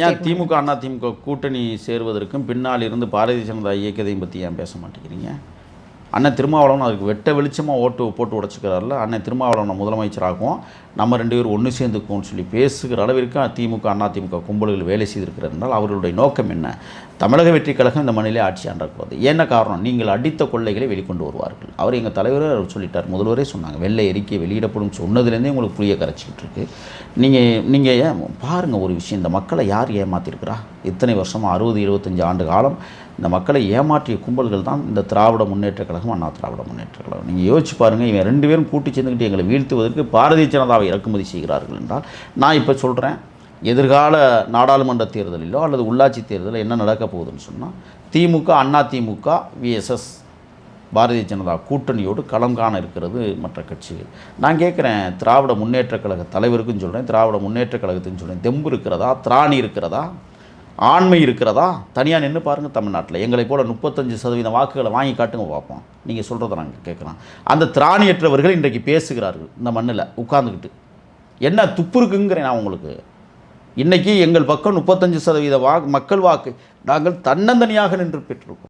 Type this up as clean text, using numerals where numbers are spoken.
ஏன் திமுக அண்ணா திமுக கூட்டணி சேருவதற்கும் பின்னால் இருந்து பாரதிய ஜனதா இயக்கத்தையும் பற்றி ஏன் பேச மாட்டேங்கிறீங்க? அண்ணன் திருமாவளவன் அதுக்கு வெட்ட வெளிச்சமாக ஓட்டு போட்டு உடச்சிக்கிறாரில்ல. அண்ணன் திருமாவளவனை முதலமைச்சராகவும் நம்ம ரெண்டு பேரும் ஒன்று சேர்ந்துக்கும்னு சொல்லி பேசுகிற அளவிற்கு திமுக அண்ணா திமுக கும்பல்கள் வேலை செய்திருக்கிறார் என்றால் அவர்களுடைய நோக்கம் என்ன? தமிழக வெற்றி கழகம் இந்த மண்ணிலே ஆட்சி ஆண்டக்கூடாது. என்ன காரணம்? நீங்கள் அடித்த கொள்ளைகளை வெளிக்கொண்டு வருவார்கள். அவர் எங்கள் தலைவரே சொல்லிட்டார், முதல்வரே சொன்னாங்க, வெள்ளை அறிக்கை வெளியிடப்படும் சொன்னதுலேருந்தே உங்களுக்கு புரிய கரைச்சிக்கிட்டு இருக்கு. நீங்கள் ஏன் பாருங்கள் ஒரு விஷயம், இந்த மக்களை யார் ஏமாற்றிருக்கிறா? இத்தனை வருஷமாக 60-25 ஆண்டு காலம் இந்த மக்களை ஏமாற்றிய கும்பல்கள் தான் இந்த திராவிட முன்னேற்ற கழகம், அண்ணா திராவிட முன்னேற்ற கழகம். நீங்கள் யோசிச்சு பாருங்கள், இவன் ரெண்டு பேரும் கூட்டி சேர்ந்துக்கிட்டு எங்களை வீழ்த்துவதற்கு பாரதிய ஜனதாவை இறக்குமதி செய்கிறார்கள் என்றால், நான் இப்போ சொல்கிறேன், எதிர்கால நாடாளுமன்ற தேர்தலிலோ அல்லது உள்ளாட்சி தேர்தலில் என்ன நடக்க போகுதுன்னு சொன்னால், திமுக அண்ணா திமுக விஎஸ்எஸ் பாரதிய ஜனதா கூட்டணியோடு களம் காண இருக்கிறது மற்ற கட்சிகள். நான் கேட்குறேன், திராவிட முன்னேற்ற கழக தலைவருக்குன்னு சொல்கிறேன், திராவிட முன்னேற்ற கழகத்துன்னு சொல்கிறேன், தெம்பு இருக்கிறதா, திராணி இருக்கிறதா, ஆண்மை இருக்கிறதா? தனியாக நின்று பாருங்கள். தமிழ்நாட்டில் எங்களை போல் 35% வாக்குகளை வாங்கி காட்டுங்க பார்ப்போம். நீங்கள் சொல்கிறத நாங்கள் கேட்குறோம். அந்த திராணியற்றவர்கள் இன்றைக்கு பேசுகிறார்கள் இந்த மண்ணில் உட்கார்ந்துக்கிட்டு. என்ன துப்பு இருக்குங்கிறேன் நான் உங்களுக்கு. இன்றைக்கி எங்கள் பக்கம் 35% மக்கள் வாக்கு நாங்கள் தன்னந்தனியாக நின்று பெற்றிருக்கோம்.